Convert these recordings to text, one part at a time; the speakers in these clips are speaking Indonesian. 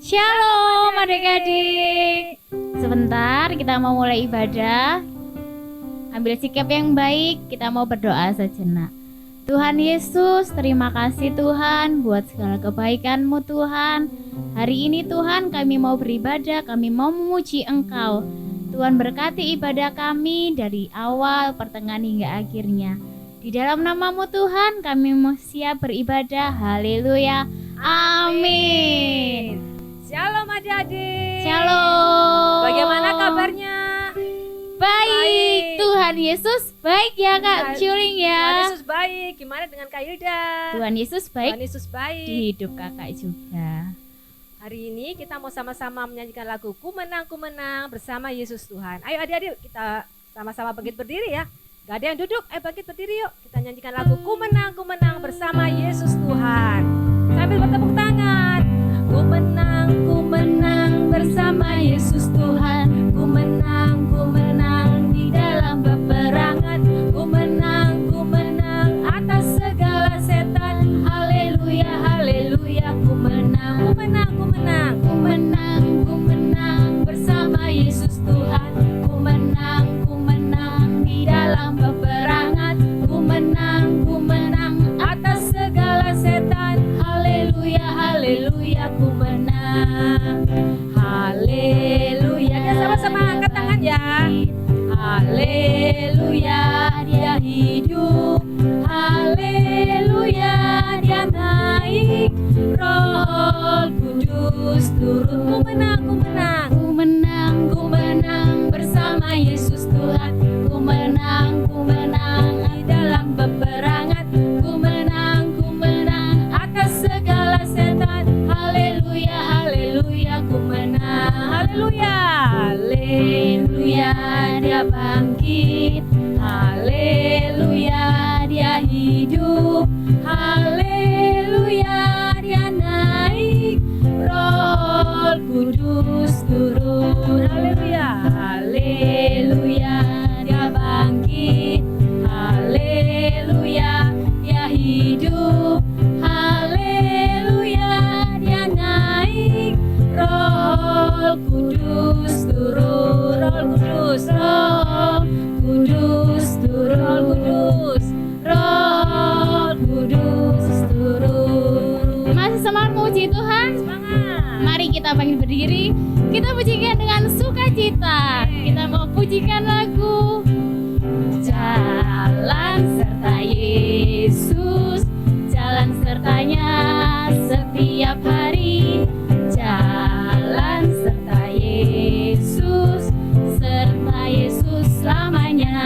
Shalom adik-adik. Sebentar kita mau mulai ibadah. Ambil sikap yang baik, kita mau berdoa sejenak. Tuhan Yesus, terima kasih Tuhan buat segala kebaikan-Mu Tuhan. Hari ini Tuhan kami mau beribadah, kami mau memuji Engkau. Tuhan berkati ibadah kami dari awal, pertengahan hingga akhirnya. Di dalam nama-Mu Tuhan kami mau siap beribadah. Haleluya. Amin. Shalom adik-adik. Shalom. Bagaimana kabarnya? Baik. Tuhan Yesus baik ya Kak Curing ya. Tuhan Yesus baik. Gimana dengan Kak Hilda? Tuhan Yesus baik Tuhan Yesus baik. di hidup kakak juga. Hari ini kita mau sama-sama menyanyikan lagu Ku Menang bersama Yesus Tuhan. Ayo adik-adik kita sama-sama bangkit berdiri ya. Gak ada yang duduk, bangkit berdiri yuk. Kita nyanyikan lagu Ku Menang bersama Yesus Tuhan. Sambil bertepuk tangan. Ku menang bersama Yesus Tuhan. Ku menang di dalam peperangan. Ku menang atas segala setan. Haleluya, haleluya. Ku menang bersama Yesus Tuhan. Ku menang di dalam peperangan. Ku menang atas segala setan. Haleluya, haleluya. Ku menang. Haleluya. Kita sama-sama angkat tangan ya. Haleluya, dia hidup. Haleluya, dia naik. Roh Kudus turun. Ku menang bersama Yesus Tuhan. Ku menang di dalam peperangan. Ku menang atas segala setan. Haleluya, haleluya. Ku menang. Haleluya, haleluya. Dia bangkit. Haleluya, dia hidup. Haleluya, dia naik. Roh Kudus turun. Haleluya, haleluya. Dia bangkit. Haleluya, dia hidup. Haleluya, dia naik. Roh Kudus turun. Roh Kudus turun. Roh Kudus turun. Masih semangat memuji Tuhan? Semangat. Mari kita bangkit berdiri. Kita pujikan dengan sukacita. Kita mau pujikan lagu Jalan serta Yesus. Jalan sertanya setiap hari. Jalan serta Yesus. Serta Yesus selamanya.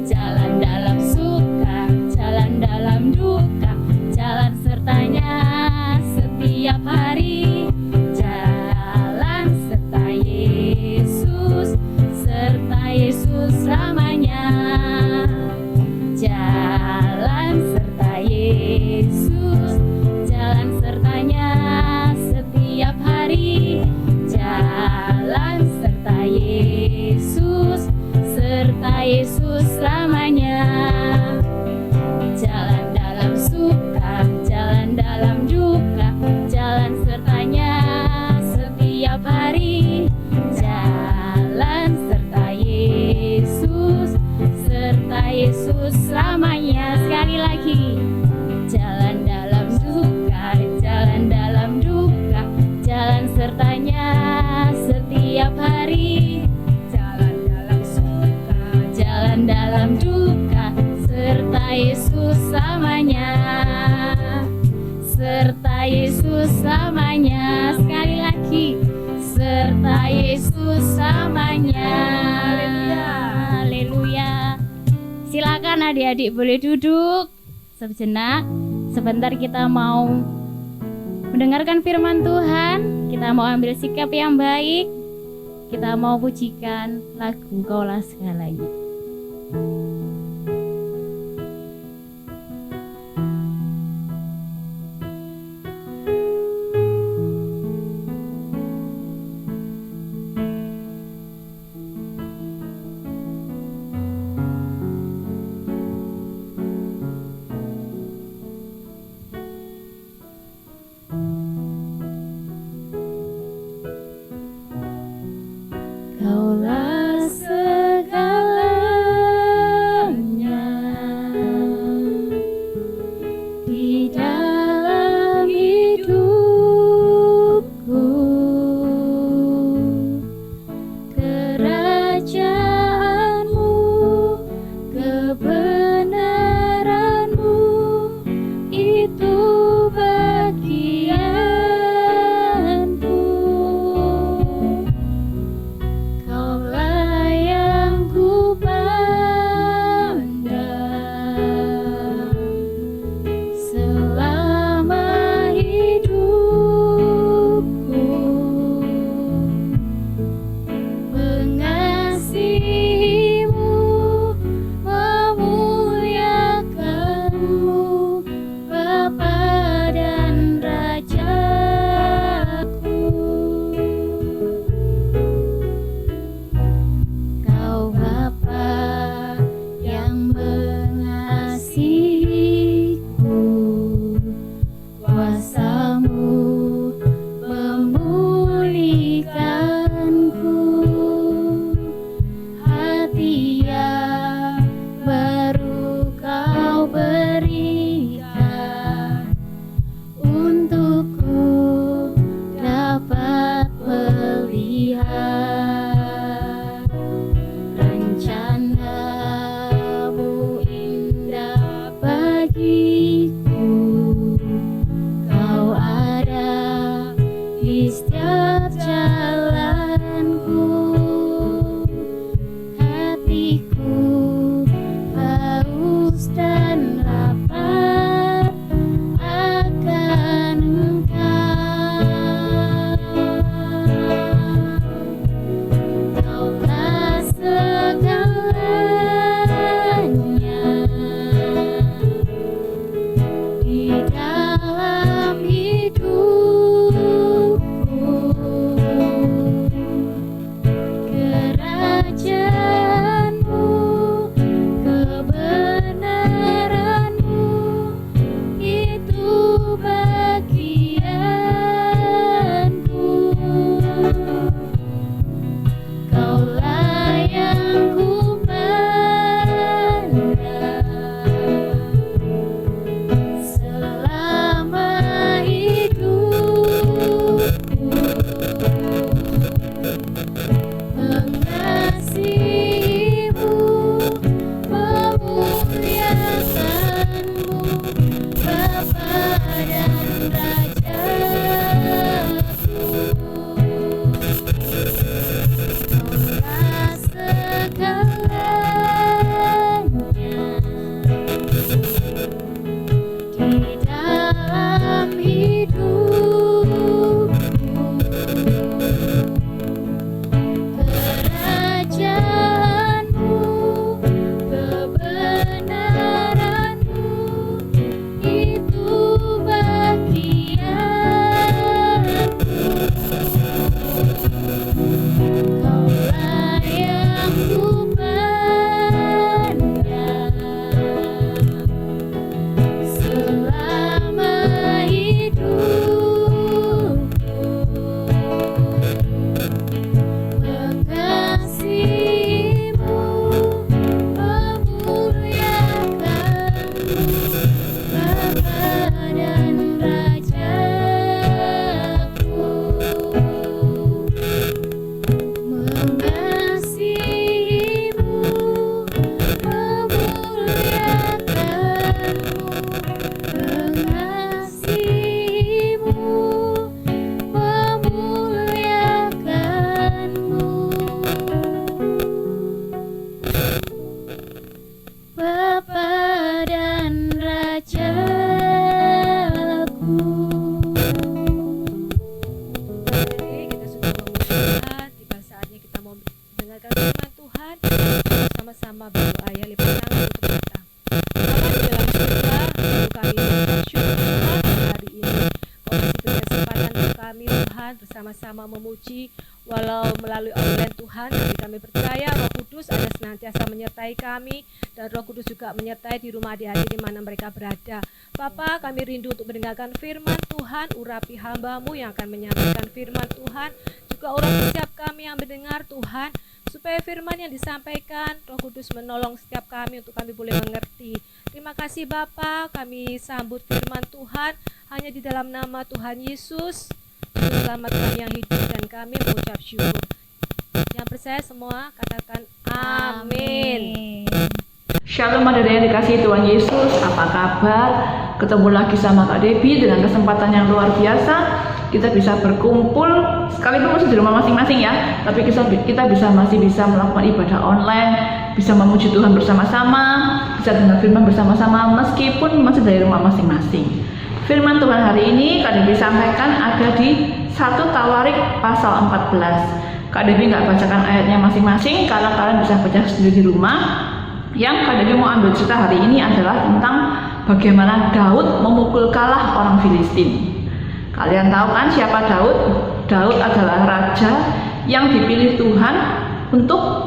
Jalan dalam suka, jalan dalam duka. Jalan sertanya setiap hari. Jalan serta Yesus. Serta Yesus selamanya. Jalan serta Yesus. Jalan sertanya setiap hari. Jalan serta Yesus. Serta Yesus selamanya. Jalan dalam suka, jalan dalam duka. Jalan sertanya setiap hari. Jalan serta Yesus. Serta Yesus selamanya. Sekali lagi. Jalan dalam suka, jalan dalam duka. Jalan sertanya setiap hari. Jalan dalam suka, jalan dalam duka. Serta Yesus selamanya. Serta Yesus selamanya. Sekali lagi. Serta Yesus selamanya. Haleluya. Silakan adik-adik boleh duduk sejenak. Sebentar kita mau mendengarkan firman Tuhan. Kita mau ambil sikap yang baik. Kita mau pujikan lagu Kaulah Segalanya. Tuhan, bersama-sama memuji walau melalui online Tuhan, tapi kami percaya Roh Kudus ada senantiasa menyertai kami, dan Roh Kudus juga menyertai di rumah adik-adik di mana mereka berada. Bapa, kami rindu untuk mendengarkan firman Tuhan, urapi hamba-Mu yang akan menyampaikan firman Tuhan, juga urapi setiap kami yang mendengar Tuhan, supaya firman yang disampaikan Roh Kudus menolong setiap kami untuk kami boleh mengerti. Terima kasih Bapa, kami sambut firman Tuhan hanya di dalam nama Tuhan Yesus, Juru Selamat kami yang hidup, dan kami mengucap syukur. Yang percaya semua katakan amin. Shalom adik-adik yang dikasihi Tuhan Yesus, apa kabar? Ketemu lagi sama Kak Debbie dengan kesempatan yang luar biasa. Kita bisa berkumpul sekalipun masih di rumah masing-masing ya, tapi kita masih bisa melakukan ibadah online, bisa memuji Tuhan bersama-sama, bisa dengar firman bersama-sama meskipun masih dari rumah masing-masing. Firman Tuhan hari ini Kak Debbie sampaikan ada di 1 Tawarik pasal 14. Kak Debbie nggak bacakan ayatnya masing-masing karena kalian bisa baca sendiri di rumah. Yang Kak Debbie mau ambil cerita hari ini adalah tentang bagaimana Daud memukul kalah orang Filistin. Kalian tahu kan siapa Daud? Daud adalah raja yang dipilih Tuhan untuk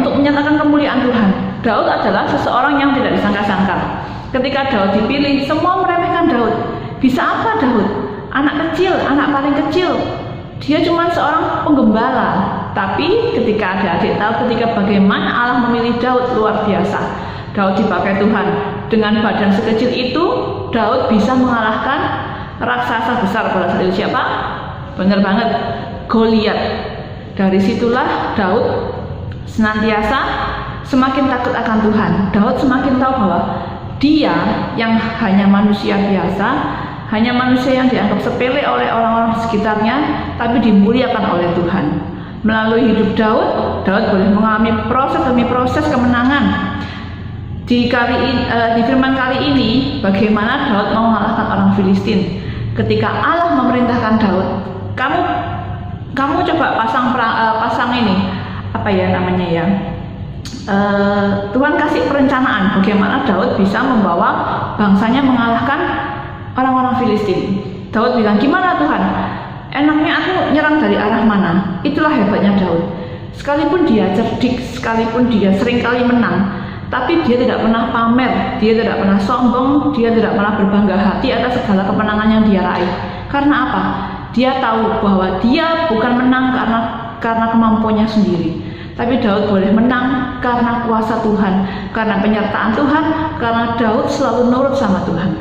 untuk menyatakan kemuliaan Tuhan. Daud adalah seseorang yang tidak disangka-sangka. Ketika Daud dipilih, semua meremehkan Daud. Bisa apa Daud? Anak kecil, anak paling kecil. Dia cuma seorang penggembala. Tapi ketika adik-adik tahu ketika bagaimana Allah memilih Daud, luar biasa. Daud dipakai Tuhan. Dengan badan sekecil itu, Daud bisa mengalahkan raksasa besar pada saat itu. Siapa? Benar banget, Goliat. Dari situlah Daud senantiasa semakin takut akan Tuhan. Daud semakin tahu bahwa dia yang hanya manusia biasa, hanya manusia yang dianggap sepele oleh orang-orang di sekitarnya, tapi dimuliakan oleh Tuhan. Melalui hidup Daud boleh mengalami proses demi proses kemenangan. Di firman kali ini, bagaimana Daud mau mengalahkan orang Filistin. Ketika Allah memerintahkan Daud, kamu coba pasang ini, Tuhan kasih perencanaan bagaimana Daud bisa membawa bangsanya mengalahkan orang-orang Filistin. Daud bilang, gimana Tuhan? Enaknya aku nyerang dari arah mana? Itulah hebatnya Daud. Sekalipun dia cerdik, sekalipun dia seringkali menang, tapi dia tidak pernah pamer, dia tidak pernah sombong, dia tidak pernah berbangga hati atas segala kemenangan yang dia raih. Karena apa? Dia tahu bahwa dia bukan menang karena kemampuannya sendiri, tapi Daud boleh menang karena kuasa Tuhan, karena penyertaan Tuhan, karena Daud selalu nurut sama Tuhan.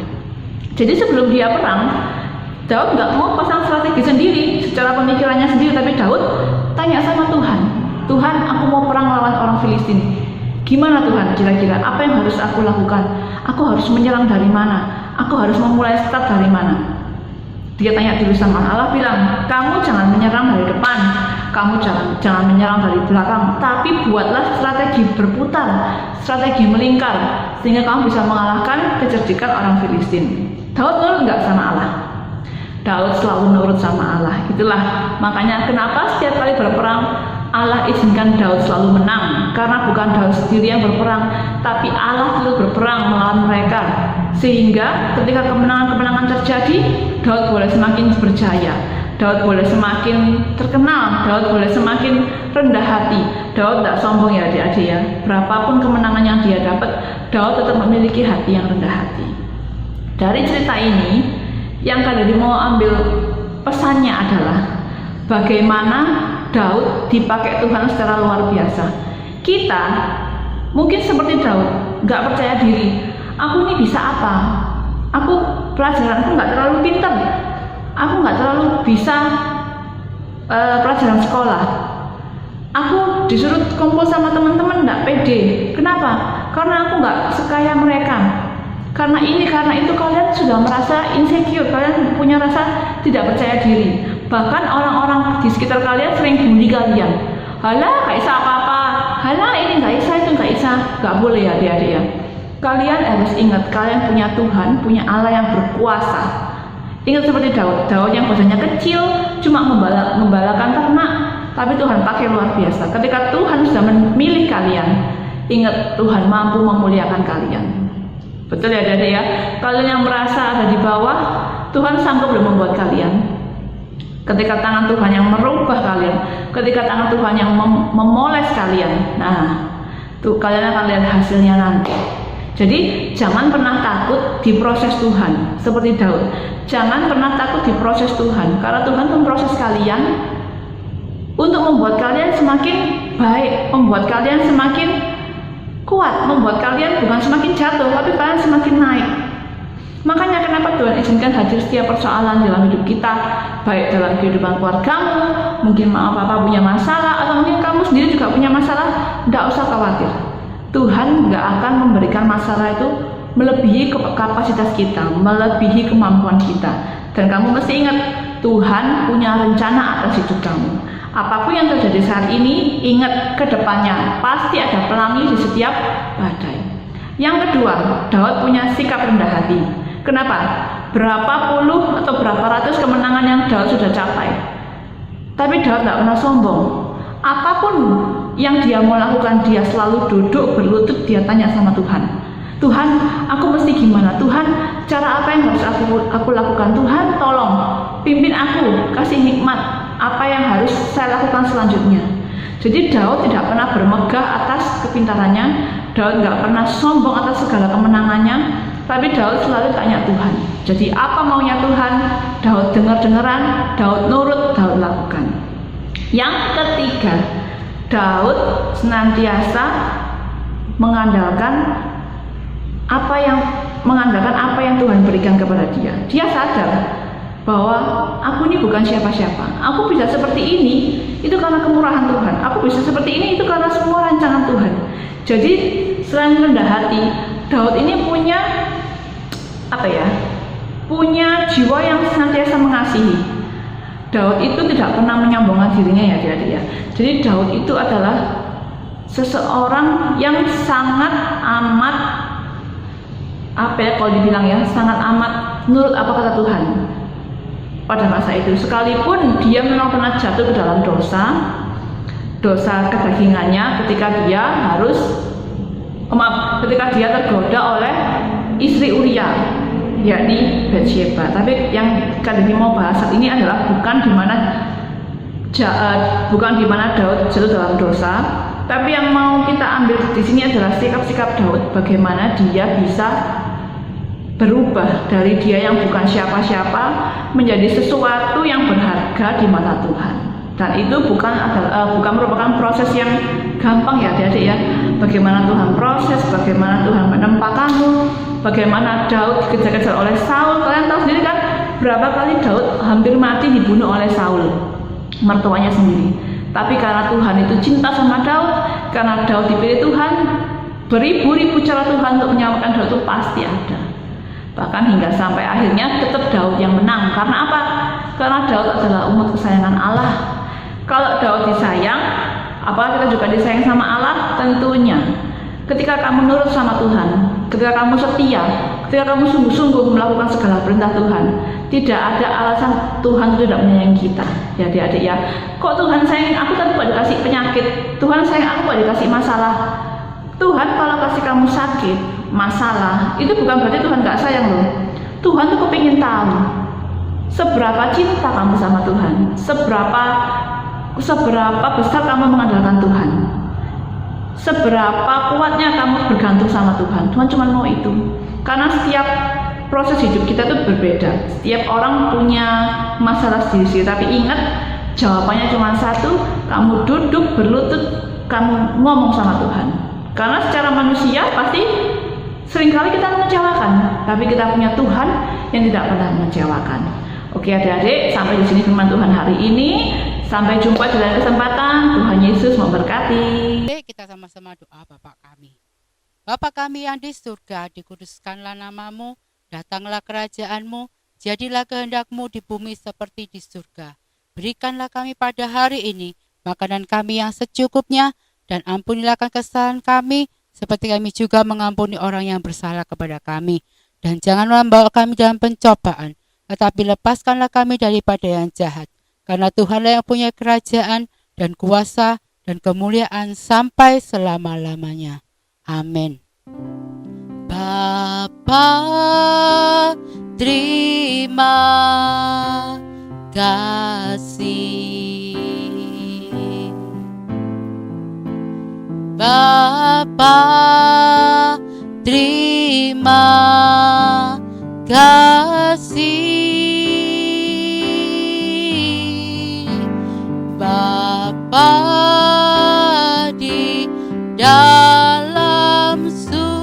Jadi sebelum dia perang, Daud nggak mau pasang strategi sendiri, secara pemikirannya sendiri, tapi Daud tanya sama Tuhan, Tuhan, aku mau perang lawan orang Filistin. Gimana Tuhan, kira-kira apa yang harus aku lakukan? Aku harus menyerang dari mana? Aku harus memulai start dari mana? Dia tanya dulu sama Allah, bilang, kamu jangan menyerang dari depan, kamu jangan menyerang dari belakang, tapi buatlah strategi berputar, strategi melingkar, sehingga kamu bisa mengalahkan kecerdikan orang Filistin. Daud nurut nggak sama Allah? Daud selalu nurut sama Allah. Itulah makanya kenapa setiap kali berperang Allah izinkan Daud selalu menang, karena bukan Daud sendiri yang berperang, tapi Allah terus berperang melawan mereka, sehingga ketika kemenangan-kemenangan terjadi, Daud boleh semakin berjaya, Daud boleh semakin terkenal, Daud boleh semakin rendah hati. Daud tidak sombong ya adik-adik ya, berapapun kemenangan yang dia dapat, Daud tetap memiliki hati yang rendah hati. Dari cerita ini, yang kalian mau ambil pesannya adalah bagaimana Daud dipakai Tuhan secara luar biasa. Kita mungkin seperti Daud, nggak percaya diri. Aku ini bisa apa? Pelajaranku nggak terlalu pintar. Aku nggak terlalu bisa pelajaran sekolah. Aku disuruh kumpul sama teman-teman nggak pede. Kenapa? Karena aku nggak sekaya mereka. Karena ini, karena itu kalian sudah merasa insecure, kalian punya rasa tidak percaya diri. Bahkan orang-orang di sekitar kalian sering bully kalian. Halah, gak bisa apa-apa. Halah, ini gak bisa, itu gak bisa. Gak boleh ya adik-adik ya. Kalian harus ingat, kalian punya Tuhan, punya Allah yang berkuasa. Ingat seperti Daud yang badannya kecil, cuma membalakan ternak, tapi Tuhan pakai luar biasa. Ketika Tuhan sudah memilih kalian, ingat Tuhan mampu memuliakan kalian. Betul ya adik-adik ya. Kalian yang merasa ada di bawah, Tuhan sanggup membuat kalian ketika tangan Tuhan yang merubah kalian, ketika tangan Tuhan yang memoles kalian, nah tuh kalian akan lihat hasilnya nanti. Jadi jangan pernah takut diproses Tuhan seperti Daud. Jangan pernah takut diproses Tuhan, karena Tuhan memproses kalian untuk membuat kalian semakin baik, membuat kalian semakin kuat, membuat kalian bukan semakin jatuh, tapi kalian semakin naik. Makanya kenapa Tuhan izinkan hadir setiap persoalan dalam hidup kita, baik dalam kehidupan keluargamu, mungkin mama papa punya masalah, atau mungkin kamu sendiri juga punya masalah, tidak usah khawatir. Tuhan nggak akan memberikan masalah itu melebihi kapasitas kita, melebihi kemampuan kita. Dan kamu mesti ingat, Tuhan punya rencana atas hidup kamu. Apapun yang terjadi saat ini, ingat ke depannya pasti ada pelangi di setiap badai. Yang kedua, Daud punya sikap rendah hati. Kenapa? Berapa puluh atau berapa ratus kemenangan yang Daud sudah capai, tapi Daud tidak pernah sombong. Apapun yang dia mau lakukan, dia selalu duduk berlutut, dia tanya sama Tuhan, Tuhan, aku mesti gimana? Tuhan, cara apa yang harus aku lakukan? Tuhan, tolong pimpin aku, kasih hikmat, apa yang harus saya lakukan selanjutnya. Jadi Daud tidak pernah bermegah atas kepintarannya, Daud nggak pernah sombong atas segala kemenangannya, tapi Daud selalu tanya Tuhan. Jadi apa maunya Tuhan, Daud dengar-dengaran, Daud nurut, Daud lakukan. Yang ketiga, Daud senantiasa mengandalkan apa yang Tuhan berikan kepada dia. Dia sadar bahwa aku ini bukan siapa-siapa. Aku bisa seperti ini, itu karena kemurahan Tuhan. Aku bisa seperti ini, itu karena semua rancangan Tuhan. Jadi selain rendah hati, Daud ini punya jiwa yang senantiasa mengasihi. Daud itu tidak pernah menyombongkan dirinya, ya adik-adik ya. Jadi Daud itu adalah seseorang yang sangat amat kalau dibilang ya, sangat amat nurut apa kata Tuhan pada masa itu. Sekalipun dia memang pernah jatuh ke dalam dosa kedagingannya ketika dia tergoda oleh istri Uria, yakni Batsheba. Tapi yang kali ini mau bahas saat ini adalah bukan di mana Daud jatuh dalam dosa, tapi yang mau kita ambil di sini adalah sikap-sikap Daud, bagaimana dia bisa berubah dari dia yang bukan siapa-siapa menjadi sesuatu yang berharga di mata Tuhan. Dan itu bukan merupakan proses yang gampang, ya adik-adik ya. Bagaimana Tuhan proses, bagaimana Tuhan menempa kamu, bagaimana Daud dikejar-kejar oleh Saul. Kalian tahu sendiri kan berapa kali Daud hampir mati dibunuh oleh Saul, mertuanya sendiri. Tapi karena Tuhan itu cinta sama Daud, karena Daud dipilih Tuhan, beribu-ribu cara Tuhan untuk menyelamatkan Daud itu pasti ada. Bahkan hingga sampai akhirnya tetap Daud yang menang. Karena apa? Karena Daud adalah umat kesayangan Allah. Kalau Daud disayang, apakah kita juga disayang sama Allah? Tentunya. Ketika kamu nurut sama Tuhan, ketika kamu setia, ketika kamu sungguh-sungguh melakukan segala perintah Tuhan, tidak ada alasan Tuhan tidak menyayangi kita. Ya adik-adik ya. Kok Tuhan sayang aku tapi kok dikasih penyakit? Tuhan sayang aku kok dikasih masalah? Tuhan kalau kasih kamu sakit, masalah, itu bukan berarti Tuhan gak sayang loh. Tuhan tuh kepingin tahu seberapa cinta kamu sama Tuhan, seberapa besar kamu mengandalkan Tuhan, seberapa kuatnya kamu bergantung sama Tuhan. Tuhan cuma mau itu. Karena setiap proses hidup kita tuh berbeda. Setiap orang punya masalah sendiri, tapi ingat jawabannya cuma satu, kamu duduk berlutut, kamu ngomong sama Tuhan. Karena secara manusia pasti seringkali kita mengecewakan, tapi kita punya Tuhan yang tidak pernah mengecewakan. Oke adik-adik, sampai di sini firman Tuhan hari ini. Sampai jumpa di lain kesempatan. Tuhan Yesus memberkati. Kita sama-sama doa. Bapa kami. Bapa kami yang di surga, dikuduskanlah namamu, datanglah kerajaanmu, jadilah kehendak-Mu di bumi seperti di surga. Berikanlah kami pada hari ini makanan kami yang secukupnya, dan ampunilah kesalahan kami, seperti kami juga mengampuni orang yang bersalah kepada kami. Dan janganlah membawa kami dalam pencobaan, tetapi lepaskanlah kami daripada yang jahat. Karena Tuhanlah yang punya kerajaan dan kuasa dan kemuliaan sampai selama-lamanya. Amin. Bapa, terima kasih. Bapa, terima kasih. Bapa di dalam surga,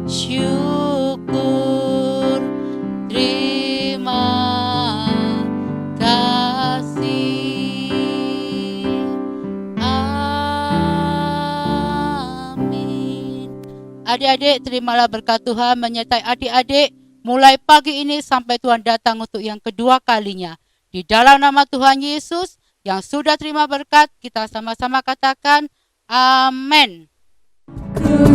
syukur, terima kasih. Amin. Adik-adik, terimalah berkat Tuhan menyertai adik-adik mulai pagi ini sampai Tuhan datang untuk yang kedua kalinya. Di dalam nama Tuhan Yesus yang sudah terima berkat, kita sama-sama katakan amin. Ku